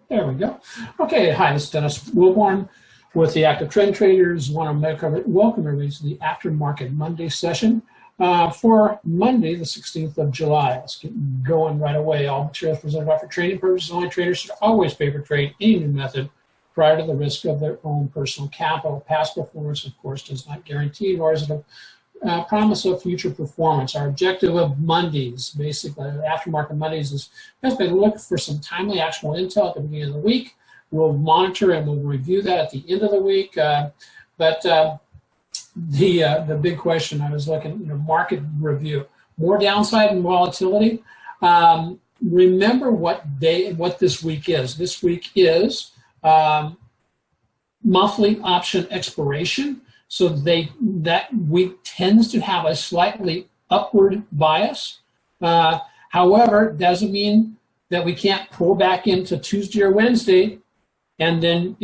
There we go. Okay, hi, this is Dennis Wilborn with the Active Trend Traders. Want to welcome everybody to the Aftermarket Monday session for Monday, the 16th of July. Let's get going right away. All materials presented for trading purposes. Only traders should always pay for trade any new method prior to the risk of their own personal capital. Past performance, of course, does not guarantee, nor is it a promise of future performance. Our objective of Mondays, basically, Aftermarket Mondays, is basically look for some timely, actionable intel at the beginning of the week. We'll monitor and we'll review that at the end of the week. The big question I was looking, market review, more downside and volatility. Remember what this week is. This week is monthly option expiration. So that week tends to have a slightly upward bias. However, it doesn't mean that we can't pull back into Tuesday or Wednesday and then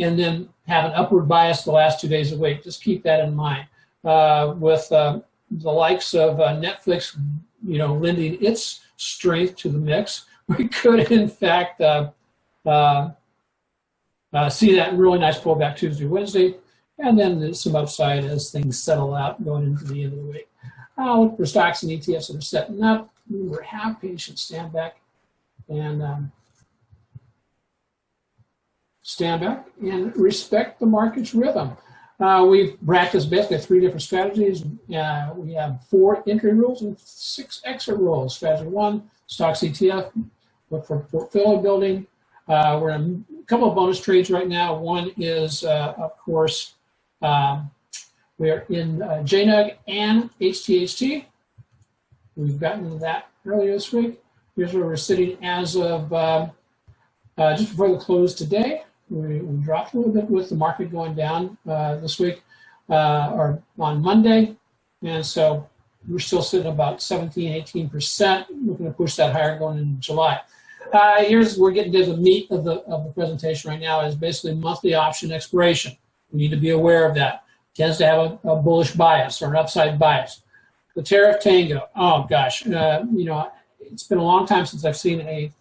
have an upward bias the last 2 days of the week. Just keep that in mind. With the likes of Netflix, lending its strength to the mix, we could in fact see that really nice pullback Tuesday, Wednesday. And then there's some upside as things settle out going into the end of the week. I'll look for stocks and ETFs that are setting up. Remember, have patience, stand back, and respect the market's rhythm. We've practiced basically 3 different strategies. We have 4 entry rules and 6 exit rules. Strategy 1, stocks ETF, look for portfolio building. We're in a couple of bonus trades right now. One is, of course, we are in JNUG and HTHT. We've gotten into that earlier this week. Here's where we're sitting as of just before the close today. We dropped a little bit with the market going down this week or on Monday. And so we're still sitting about 17–18%. Looking to push that higher going into July. We're getting to the meat of the presentation right now is basically monthly option expiration. We need to be aware of that. It tends to have a bullish bias or an upside bias. The tariff tango. Oh gosh, it's been a long time since I've seen a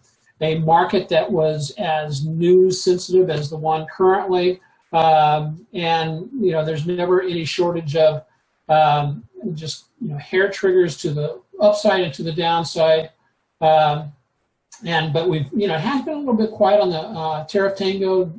market that was as news sensitive as the one currently. There's never any shortage of hair triggers to the upside and to the downside. But we've, it has been a little bit quiet on the tariff tango,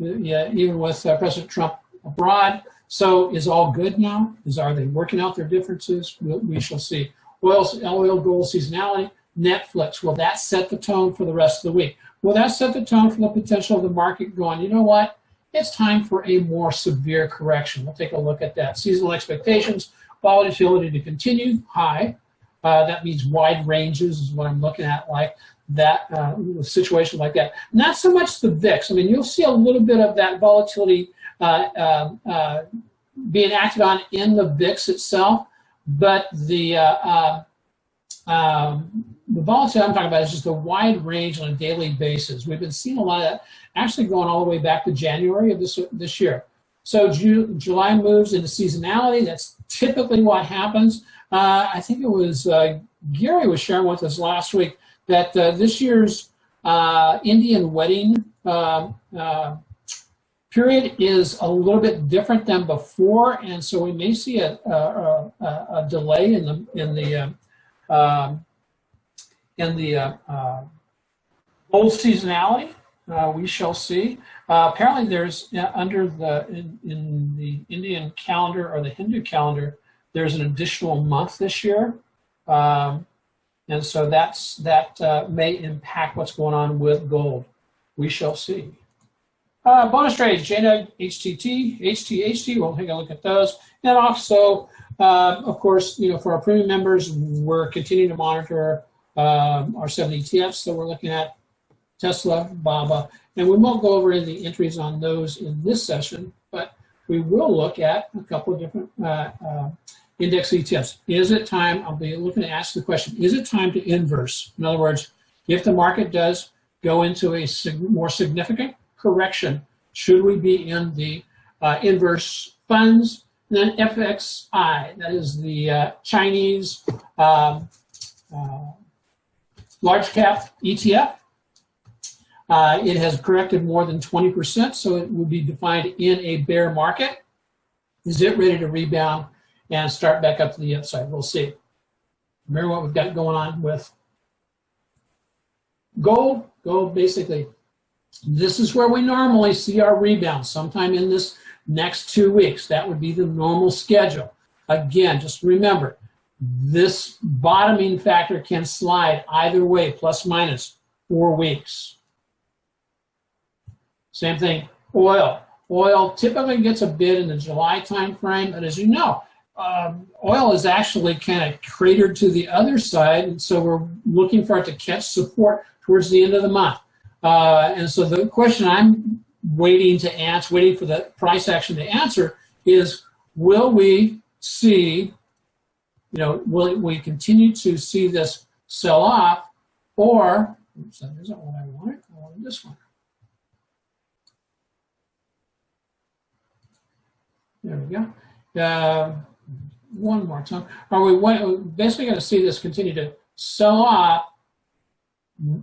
even with President Trump abroad. So is all good now? Are they working out their differences? We shall see. Oil gold seasonality, Netflix. Will that set the tone for the rest of the week? Will that set the tone for the potential of the market going, you know what? It's time for a more severe correction. We'll take a look at that. Seasonal expectations, volatility to continue high. That means wide ranges is what I'm looking at, like that situation like that. Not so much the VIX. I mean, you'll see a little bit of that volatility being acted on in the VIX itself, but the volatility I'm talking about is just a wide range on a daily basis. We've been seeing a lot of that actually going all the way back to January of this year. So July moves into seasonality. That's typically what happens. I think it was Gary was sharing with us last week that this year's Indian wedding period is a little bit different than before, and so we may see a delay in the gold seasonality. We shall see. Apparently, there's in the Indian calendar or the Hindu calendar, there's an additional month this year, and so that may impact what's going on with gold. We shall see. Bonus trades, JNUG, HTHT, we'll take a look at those. And also, of course, for our premium members, we're continuing to monitor our 7 ETFs. So we're looking at Tesla, BABA, and we won't go over any entries on those in this session, but we will look at a couple of different index ETFs. Is it time, I'll be looking to ask the question, is it time to inverse? In other words, if the market does go into a more significant correction, should we be in the inverse funds? And then FXI, that is the Chinese large cap ETF. It has corrected more than 20%, so it would be defined in a bear market. Is it ready to rebound and start back up to the upside? We'll see. Remember what we've got going on with gold? Gold, basically, this is where we normally see our rebound, sometime in this next 2 weeks. That would be the normal schedule. Again, just remember, this bottoming factor can slide either way, plus minus 4 weeks. Same thing, oil. Oil typically gets a bid in the July time frame, but as you know, oil is actually kind of cratered to the other side, and so we're looking for it to catch support towards the end of the month. And so the question I'm waiting to answer, waiting for the price action to answer, is will we see, will we continue to see this sell off, or, oops, that isn't what I wanted this one. There we go. One more time. Are we basically going to see this continue to sell off,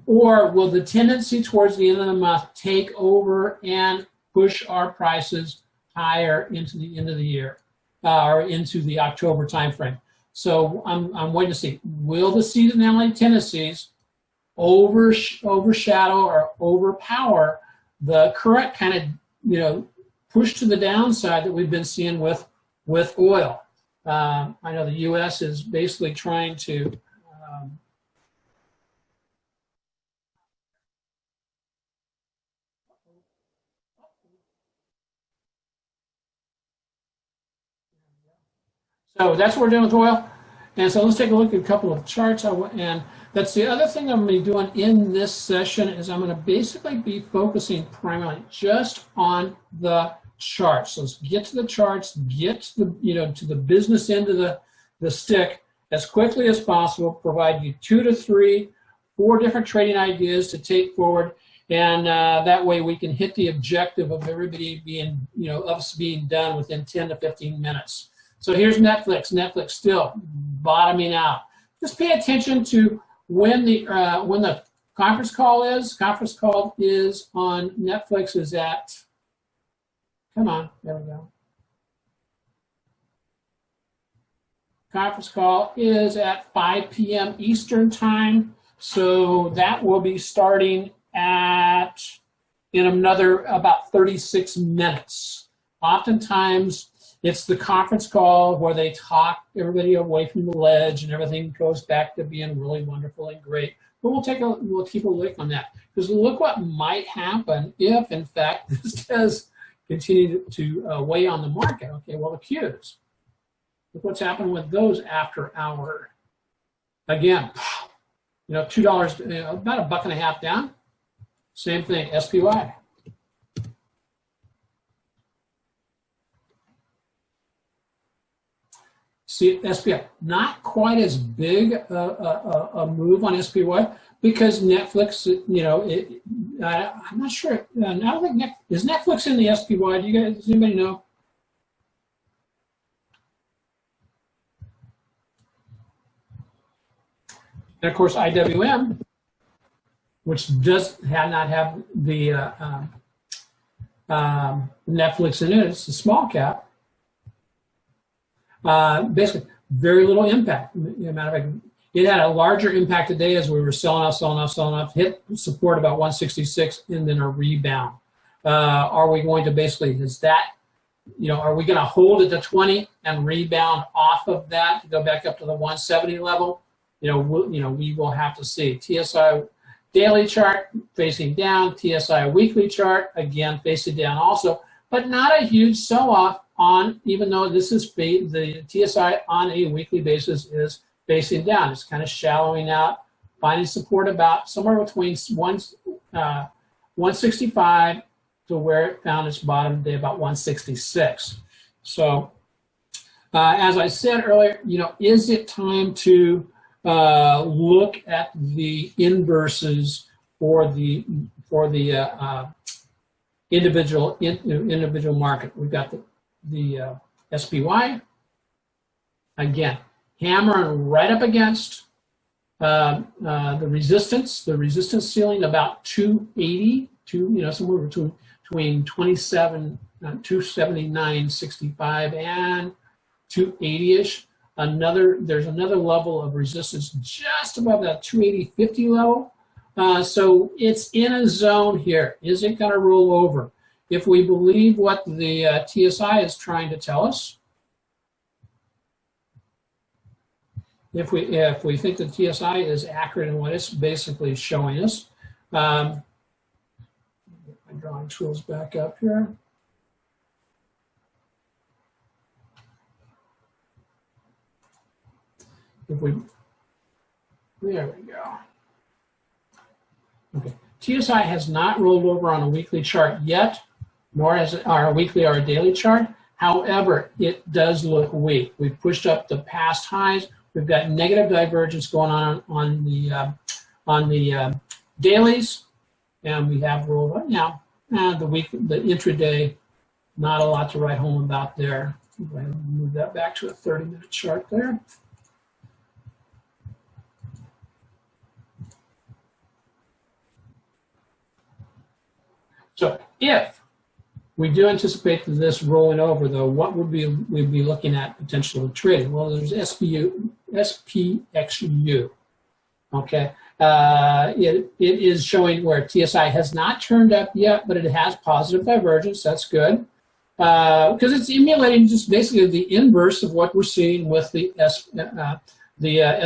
or will the tendency towards the end of the month take over and push our prices higher into the end of the year, or into the October timeframe? So I'm waiting to see, will the seasonality tendencies overshadow or overpower the current kind of, push to the downside that we've been seeing with oil? I know the U.S. is basically trying to so that's what we're doing with oil. And so let's take a look at a couple of charts. And that's the other thing I'm going to be doing in this session, is I'm going to basically be focusing primarily just on the charts. So let's get to the charts, get to the, to the business end of the stick as quickly as possible, provide you 2 to 3, 4 different trading ideas to take forward. And that way we can hit the objective of everybody being, us being done within 10 to 15 minutes. So here's Netflix. Netflix still bottoming out. Just pay attention to when the conference call is. Conference call is on Netflix is at, come on, there we go. Conference call is at 5 p.m. Eastern time. So that will be starting in another about 36 minutes. Oftentimes, it's the conference call where they talk everybody away from the ledge and everything goes back to being really wonderful and great. But we'll keep a look on that, because look what might happen if, in fact, this does continue to weigh on the market. Okay, well, the Qs. Look what's happened with those after hour. Again, $2, about $1.50 down. Same thing, SPY. See, SPY, not quite as big a move on SPY, because Netflix, I'm not sure. I don't think is Netflix in the SPY. Does anybody know? And of course, IWM, which does not have the Netflix in it. It's a small cap. Basically, very little impact. Matter of fact, it had a larger impact today as we were selling off, hit support about 166, and then a rebound. Are we going to basically, are we going to hold it to 20 and rebound off of that to go back up to the 170 level? We will have to see. TSI daily chart facing down, TSI weekly chart, again, facing down also, but not a huge sell-off on, even though this is the TSI on a weekly basis is facing down. It's kind of shallowing out, finding support about somewhere between 165 to where it found its bottom today, about 166. So as I said earlier, is it time to look at the inverses for the individual market? We've got the SPY, again, hammering right up against The resistance ceiling about 280, somewhere between 279.65 and 280-ish. There's another level of resistance just above that 280.50 level. So it's in a zone here. Is it going to roll over? If we believe what the TSI is trying to tell us, if we think the TSI is accurate in what it's basically showing us, get my drawing tools back up here. There we go. Okay, TSI has not rolled over on a weekly chart yet, nor has it our weekly or daily chart. However, it does look weak. We've pushed up the past highs. We've got negative divergence going on the dailies, and we have rolled up now. The intraday, not a lot to write home about there. Go ahead and move that back to a 30-minute chart there. So if we do anticipate this rolling over, though, what would we'd be looking at potential trading? Well, there's SPXU. Okay, it is showing where TSI has not turned up yet, but it has positive divergence. That's good because it's emulating just basically the inverse of what we're seeing with the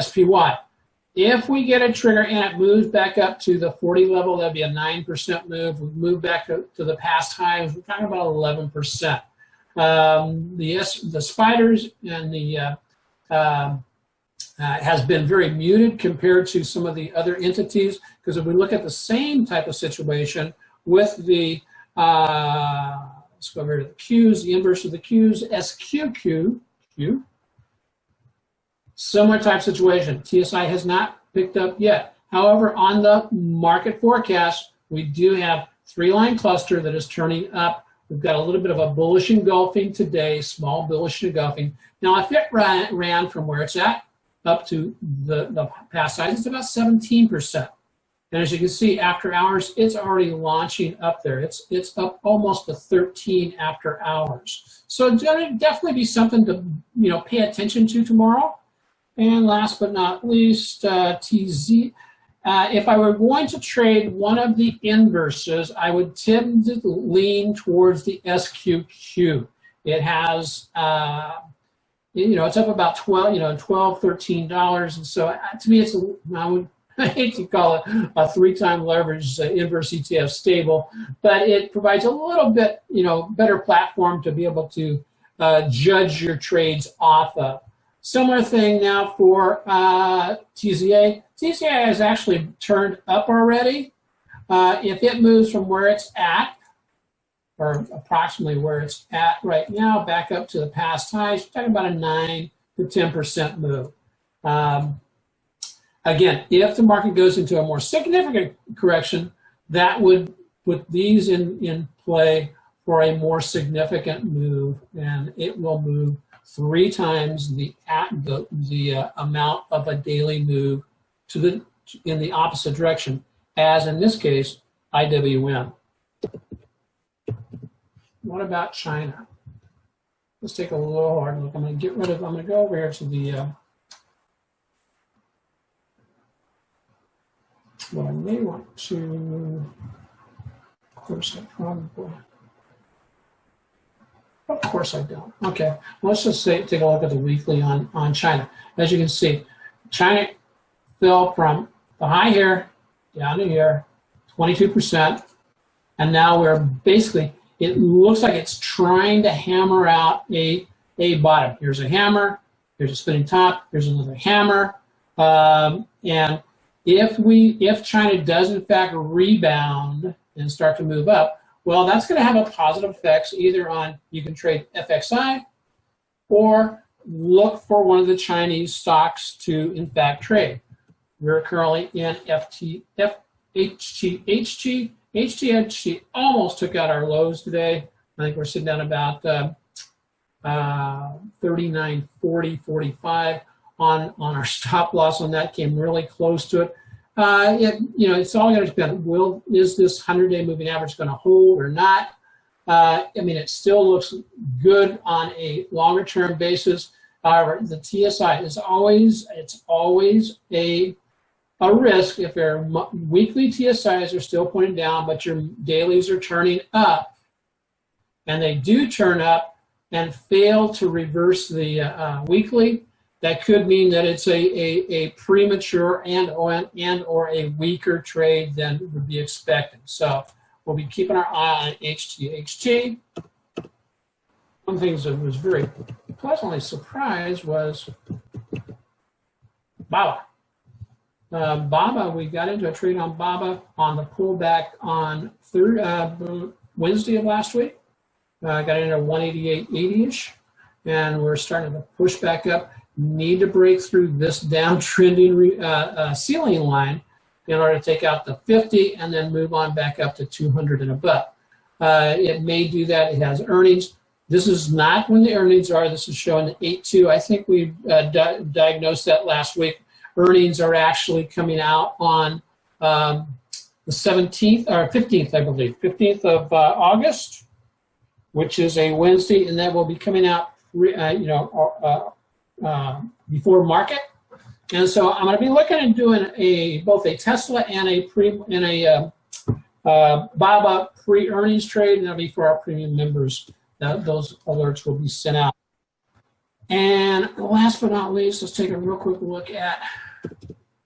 SPY. If we get a trigger and it moves back up to the 40 level, that'd be a 9% move. We move back to the past highs. We're talking about 11%. The spiders and the has been very muted compared to some of the other entities, because if we look at the same type of situation with the let's go over to the Qs, the inverse of the Qs, SQQ. Similar type situation. TSI has not picked up yet. However, on the market forecast, we do have three-line cluster that is turning up. We've got a little bit of a bullish engulfing today, small bullish engulfing. Now, if it ran from where it's at up to the past highs, it's about 17%. And as you can see, after hours, it's already launching up there. It's up almost to 13 after hours. So it's going to definitely be something to pay attention to tomorrow. And last but not least, TZ. If I were going to trade one of the inverses, I would tend to lean towards the SQQ. It has, it's up about $12, $13. And so to me, I hate to call it a three-time leverage inverse ETF stable, but it provides a little bit, better platform to be able to judge your trades off of. Similar thing now for TZA. TZA has actually turned up already. If it moves from where it's at, or approximately where it's at right now, back up to the past highs, you're talking about a 9 to 10% move. Again, if the market goes into a more significant correction, that would put these in play for a more significant move, and it will move 3 times the amount of a daily move in the opposite direction, as in this case, IWM. What about China? Let's take a little hard look. I'm going to go over here to the, what I may want to, of course I probably, of course I don't. Okay, let's just take a look at the weekly on China. As you can see, China fell from the high here down to here, 22%, and now we're basically, it looks like it's trying to hammer out a bottom. Here's a hammer, here's a spinning top, here's another hammer, and if China does in fact rebound and start to move up, well, that's going to have a positive effects either on, you can trade FXI or look for one of the Chinese stocks to in fact trade. We're currently in HT almost took out our lows today. I think we're sitting down about 39.40, 45. on our stop loss on that, came really close to it. It's all going to depend. Is this 100-day moving average going to hold or not? It still looks good on a longer term basis. However, the TSI is always a risk if your weekly TSIs are still pointing down, but your dailies are turning up, and they do turn up and fail to reverse the weekly. That could mean that it's a premature and or a weaker trade than would be expected. So we'll be keeping our eye on HTHT. One of the things that was very pleasantly surprised was BABA. BABA, we got into a trade on BABA on the pullback on Wednesday of last week. Got into 188.80-ish, and we're starting to push back up. Need to break through this downtrending ceiling line in order to take out the 50 and then move on back up to 200 and above. It may do that. It has earnings. This is not when the earnings are. This is showing the 8.2. I think we diagnosed that last week. Earnings are actually coming out on the 17th or 15th, I believe, 15th of August, which is a Wednesday, and that will be coming out, before market. And so I'm going to be looking at doing both a Tesla and a BABA pre-earnings trade, and that'll be for our premium members. Those alerts will be sent out. And last but not least, let's take a real quick look at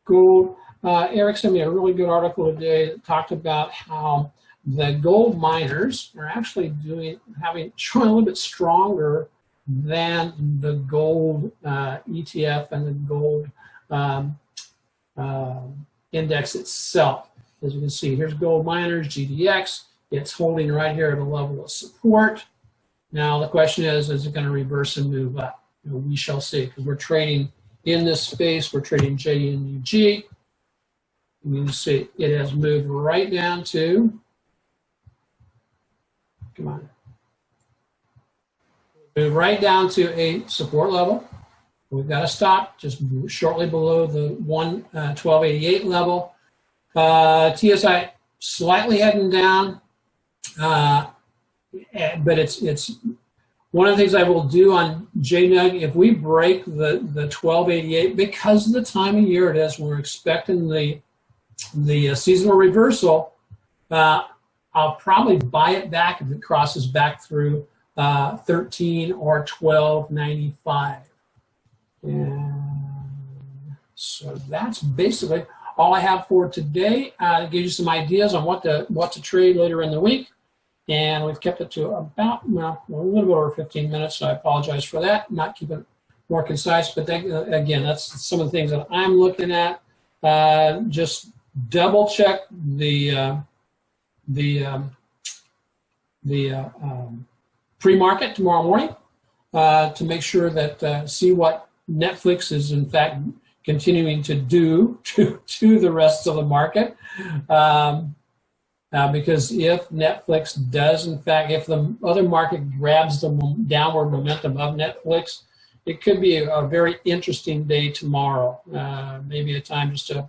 gold. Eric sent me a really good article today that talked about how the gold miners are actually showing a little bit stronger than the gold ETF and the gold index itself. As you can see, here's gold miners, GDX. It's holding right here at a level of support. Now the question is it going to reverse and move up? We shall see, because we're trading in this space. We're trading JNUG. You can see it has moved right down to, come on, move right down to a support level. We've got to stop just shortly below the 1288 level. TSI slightly heading down, but it's one of the things I will do on JNUG. If we break the 1288, because of the time of year it is, we're expecting the seasonal reversal. I'll probably buy it back if it crosses back through 13 or 1295. And so that's basically all I have for today. To give you some ideas on what to trade later in the week. And we've kept it to about, a little bit over 15 minutes, so I apologize for that. Not keeping it more concise, but again, that's some of the things that I'm looking at. Just double check the pre-market tomorrow morning to make sure that see what Netflix is in fact continuing to do to the rest of the market. Because if Netflix does, in fact, if the other market grabs the downward momentum of Netflix, it could be a very interesting day tomorrow. Maybe a time just to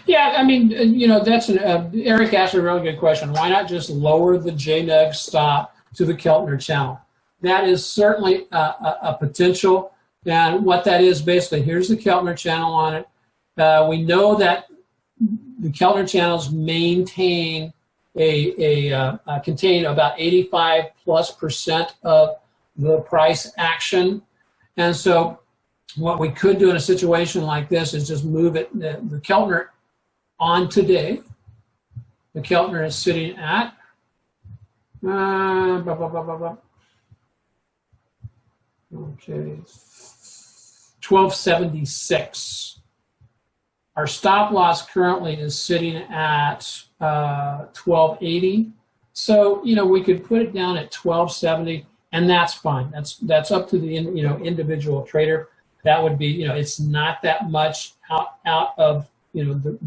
that's Eric asked a really good question. Why not just lower the JNUG stop to the Keltner channel? That is certainly a potential. And what that is, basically, here's the Keltner channel on it. We know that the Keltner channels contain about 85+% of the price action. And so what we could do in a situation like this is just move it, the Keltner on today. The Keltner is sitting at okay, 1276. Our stop loss currently is sitting at 1280. So, we could put it down at 1270, and that's fine. That's up to the individual trader. That would be, it's not that much out of it's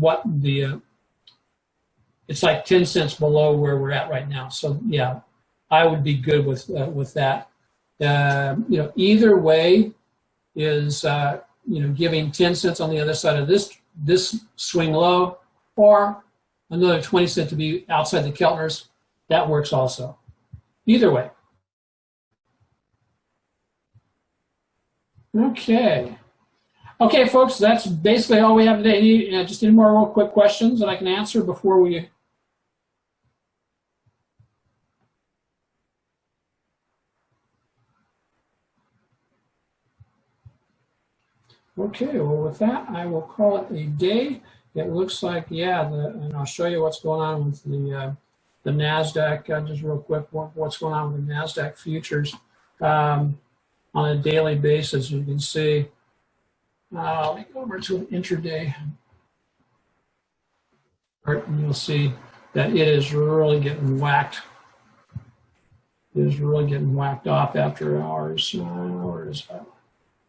like 10 cents below where we're at right now. So yeah, I would be good with that. You know, either way is you know, giving 10 cents on the other side of this swing low, or another 20 cents to be outside the Keltners. That works also. Either way. Okay. Okay, folks, that's basically all we have today. Just any more real quick questions that I can answer before we... Okay, well, with that, I will call it a day. It looks like, yeah, and I'll show you what's going on with the NASDAQ, just real quick, what's going on with the NASDAQ futures on a daily basis. You can see, let me go over to an intraday chart, and you'll see that it is really getting whacked. It is really getting whacked off after hours. Where is that?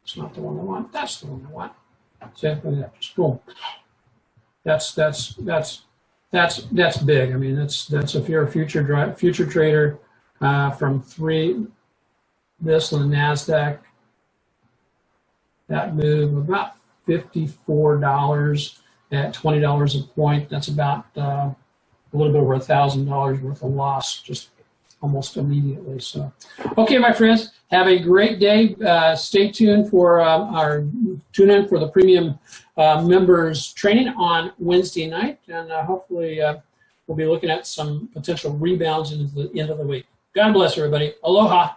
It's not the one I want. That's the one I want. See, just boom. That's big. I mean, that's if you're a future trader from this on the NASDAQ, that move about $54 at $20 a point. That's about a little bit over $1,000 worth of loss just almost immediately. So, okay, my friends, have a great day. Stay tuned for tune in for the premium members training on Wednesday night, and hopefully we'll be looking at some potential rebounds into the end of the week. God bless everybody. Aloha.